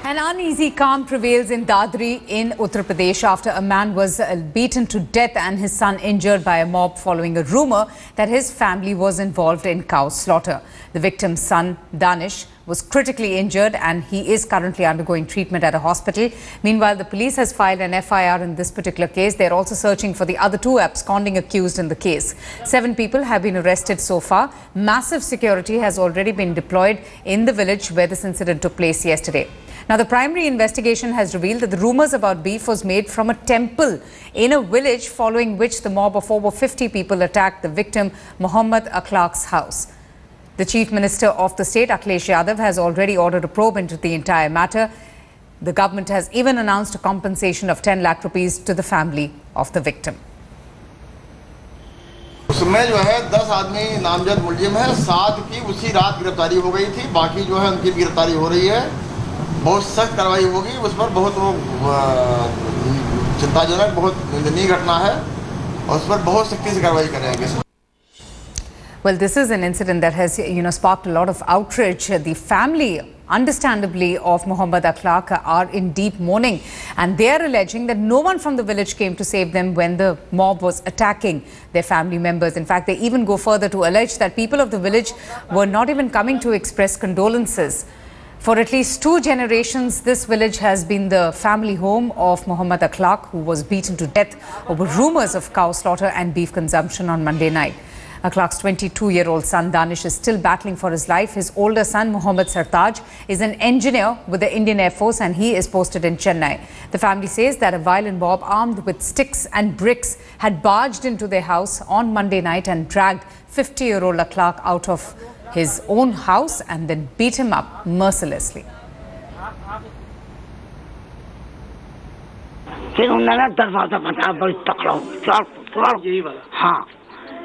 An uneasy calm prevails in Dadri in Uttar Pradesh after a man was beaten to death and his son injured by a mob following a rumour that his family was involved in cow slaughter. The victim's son, Danish, was critically injured and he is currently undergoing treatment at a hospital. Meanwhile, the police has filed an FIR in this particular case. They're also searching for the other two absconding accused in the case. 7 people have been arrested so far. Massive security has already been deployed in the village where this incident took place yesterday. Now, the primary investigation has revealed that the rumours about beef was made from a temple in a village, following which the mob of over 50 people attacked the victim, Muhammad Akhlaq's house. The Chief Minister of the state, Akhilesh Yadav, has already ordered a probe into the entire matter. The government has even announced a compensation of 10 lakh rupees to the family of the victim. उसमें जो है 10 आदमी नामजद मुलजिम है, 7 की उसी रात गिरफ्तारी हो गई थी, बाकी जो है उनकी गिरफ्तारी हो रही है। बहुत सख्त कार्रवाई होगी, उस पर बहुत चिंताजनक, बहुत निंदनीय घटना है और उस पर बहुत सख्ती से कार्रवाई करेंगे। Well, this is an incident that has, sparked a lot of outrage. The family, understandably, of Muhammad Akhlaq are in deep mourning, and they are alleging that no one from the village came to save them when the mob was attacking their family members. In fact, they even go further to allege that people of the village were not even coming to express condolences. For at least 2 generations, this village has been the family home of Muhammad Akhlaq, who was beaten to death over rumours of cow slaughter and beef consumption on Monday night. Akhlaq's 22-year-old son Danish is still battling for his life. His older son Muhammad Sartaj is an engineer with the Indian Air Force and he is posted in Chennai. The family says that a violent mob armed with sticks and bricks had barged into their house on Monday night and dragged 50-year-old Akhlaq out of his own house and then beat him up mercilessly.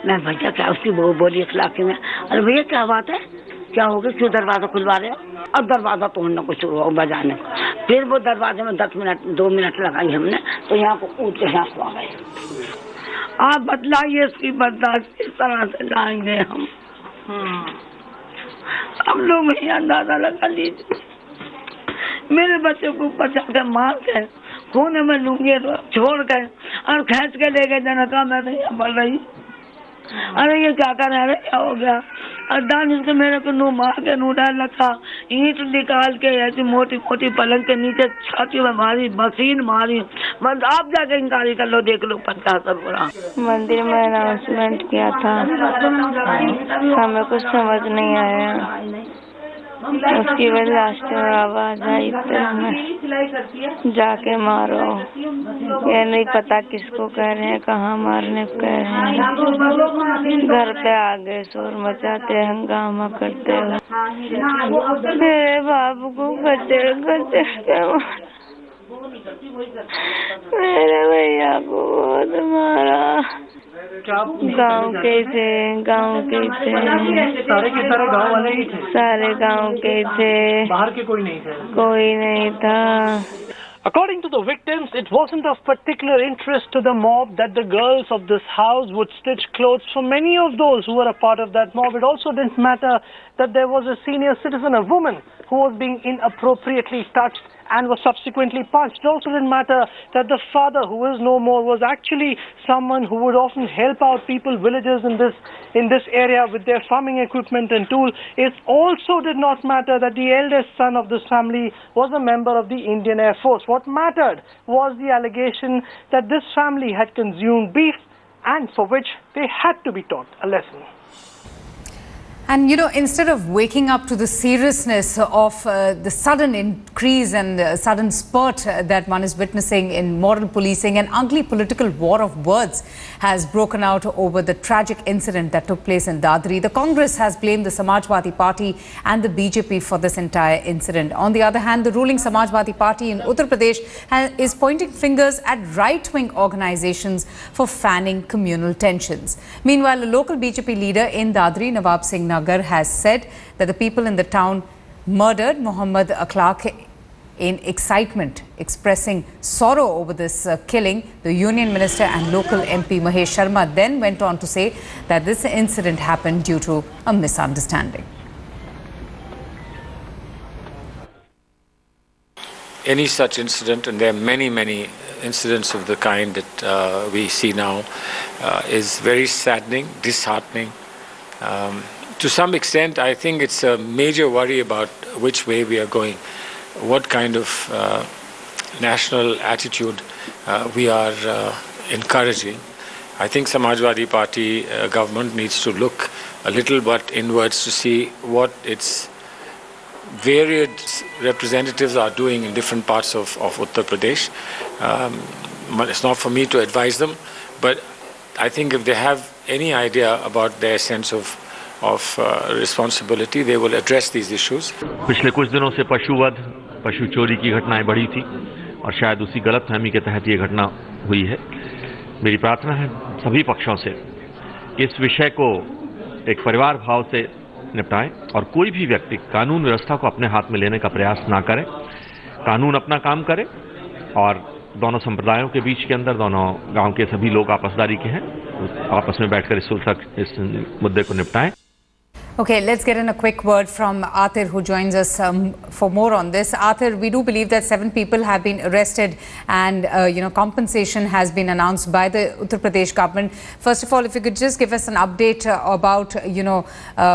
मैं भैया क्या उसकी वो बोली इखलाकी में, अरे भैया क्या बात है, क्या हो गया, क्यों दरवाज़ा खुलवा रहे हो? अब दरवाज़ा तोड़ने को शुरू हो बजाने को। फिर वो दरवाजे में 2 मिनट लगाई हमने, तो यहाँ को कूद के यहाँ आ गए। आप बतलाइए इसकी बर्दाश्त किस तरह से लाएंगे हम? अब लोग ही अंदाजा लगा लीजिए। मेरे बच्चे को बचा के मार के खून में लूंगी छोड़ गए और खींच के ले गए जनता में तो यहाँ पड़ रही। अरे ये क्या कर रहे, क्या हो गया? दानिश के मेरे को नू मार के नू डाल रखा, ईंट निकाल के ऐसी मोटी मोटी पलंग के नीचे छाती में मारी, मशीन मारी। बस आप जाके इंकारी कर लो, देख लो 50 पूरा। मंदिर में अनाउंसमेंट किया था, हमें कुछ समझ नहीं आया, उसकी वजह लास्ट में आवाज आई तो हमें जाके मारो। ये नहीं पता किसको कह रहे हैं, कहाँ मारने को कह रहे हैं। घर पे आ गए, शोर मचाते, हंगामा करते हुए मेरे बाबू को गजर गजर के मारा, मेरे भैया को बहुत मारा। गांव के थे, सारे के सारे गांव वाले ही थे, सारे गांव के थे, बाहर के कोई नहीं थे, कोई नहीं था। According to the victims, it wasn't of particular interest to the mob that the girls of this house would stitch clothes for many of those who were a part of that mob. It also didn't matter that there was a senior citizen, a woman, who was being inappropriately touched and was subsequently punched. It also didn't matter that the father, who is no more, was actually someone who would often help out people, villagers in this area with their farming equipment and tool. It also did not matter that the eldest son of this family was a member of the Indian Air Force. What mattered was the allegation that this family had consumed beef and for which they had to be taught a lesson. And, instead of waking up to the seriousness of the sudden increase and sudden spurt that one is witnessing in moral policing, an ugly political war of words has broken out over the tragic incident that took place in Dadri. The Congress has blamed the Samajwadi Party and the BJP for this entire incident. On the other hand, the ruling Samajwadi Party in Uttar Pradesh is pointing fingers at right-wing organizations for fanning communal tensions. Meanwhile, a local BJP leader in Dadri, Nawab Singh Nagar, has said that the people in the town murdered Muhammad Akhlaq in excitement. Expressing sorrow over this killing, the Union Minister and local MP Mahesh Sharma then went on to say that this incident happened due to a misunderstanding. any such incident, and there are many, many incidents of the kind that we see now, is very saddening, disheartening. To some extent, I think it's a major worry about which way we are going, what kind of national attitude we are encouraging. I think Samajwadi Party government needs to look a little bit inwards to see what its varied representatives are doing in different parts of Uttar Pradesh. It's not for me to advise them, but I think if they have any idea about their sense of responsibility, they will address these issues. पिछले कुछ दिनों से पशुवध, पशु चोरी की घटनाएं बढ़ी थी और शायद उसी गलतफहमी के तहत ये घटना हुई है। मेरी प्रार्थना है सभी पक्षों से कि इस विषय को एक परिवार भाव से निपटाएं और कोई भी व्यक्ति कानून व्यवस्था को अपने हाथ में लेने का प्रयास ना करे। कानून अपना काम करे और दोनों संप्रदायों के बीच के अंदर दोनों गांव के सभी लोग आपसदारी के हैं, आपस में बैठकर इस मुद्दे को निपटाएं। Okay, let's get in a quick word from Atir, who joins us for more on this. Atir, we do believe that 7 people have been arrested and, compensation has been announced by the Uttar Pradesh government. First of all, if you could just give us an update about,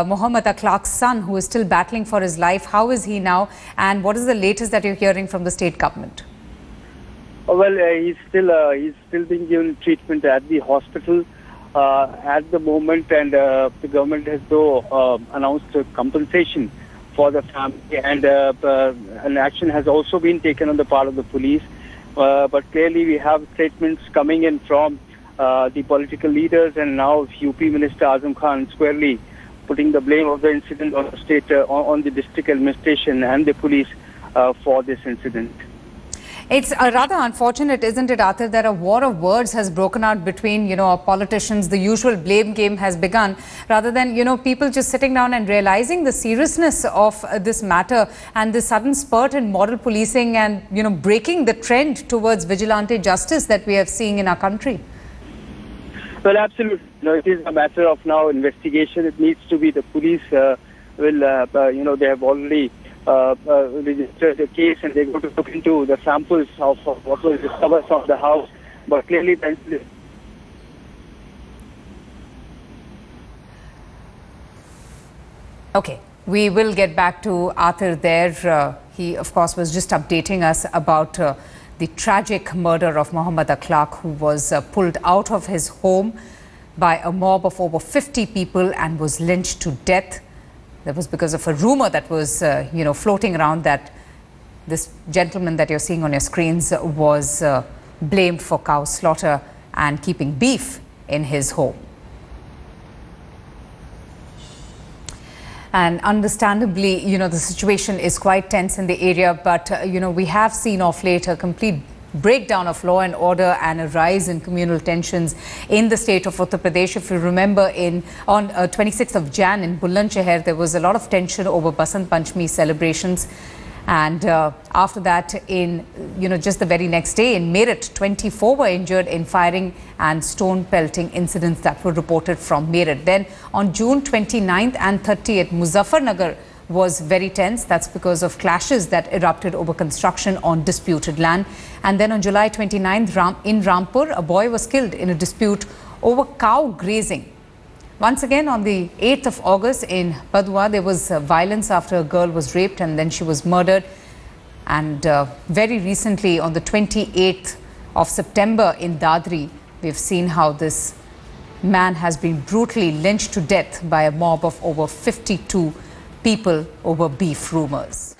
Muhammad Akhlaq's son, who is still battling for his life. How is he now? And what is the latest that you're hearing from the state government? Well, he's still being given treatment at the hospital. At the moment, and the government has announced compensation for the family, and an action has also been taken on the part of the police. But clearly, we have statements coming in from the political leaders, and now UP Minister Azam Khan squarely putting the blame of the incident on the state, on the district administration and the police for this incident. It's rather unfortunate, isn't it, Atir, that a war of words has broken out between, politicians. The usual blame game has begun, rather than, people just sitting down and realizing the seriousness of this matter and the sudden spurt in moral policing and, breaking the trend towards vigilante justice that we are seeing in our country. Well, absolutely. It is a matter of now investigation. It needs to be the police they have already registered the case, and they're going to look into the samples of what was discovered from the house. But clearly, okay, we will get back to Atir there. He, of course, was just updating us about the tragic murder of Muhammad Akhlaq, who was pulled out of his home by a mob of over 50 people and was lynched to death. That was because of a rumor that was, floating around that this gentleman that you're seeing on your screens was blamed for cow slaughter and keeping beef in his home. And understandably, the situation is quite tense in the area, but, we have seen of late a complete breakdown of law and order and a rise in communal tensions in the state of Uttar Pradesh. If you remember, on 26th of Jan in Bulandshahr, there was a lot of tension over Basant Panchami celebrations. And after that, just the very next day in Meerut, 24 were injured in firing and stone pelting incidents that were reported from Meerut. Then on June 29th and 30th, Muzaffarnagar was very tense. That's because of clashes that erupted over construction on disputed land. And then on July 29th, in Rampur, a boy was killed in a dispute over cow grazing. Once again, on the 8th of August in Padua, there was violence after a girl was raped and then she was murdered. And very recently, on the 28th of September in Dadri, we've seen how this man has been brutally lynched to death by a mob of over 52 people over beef rumors.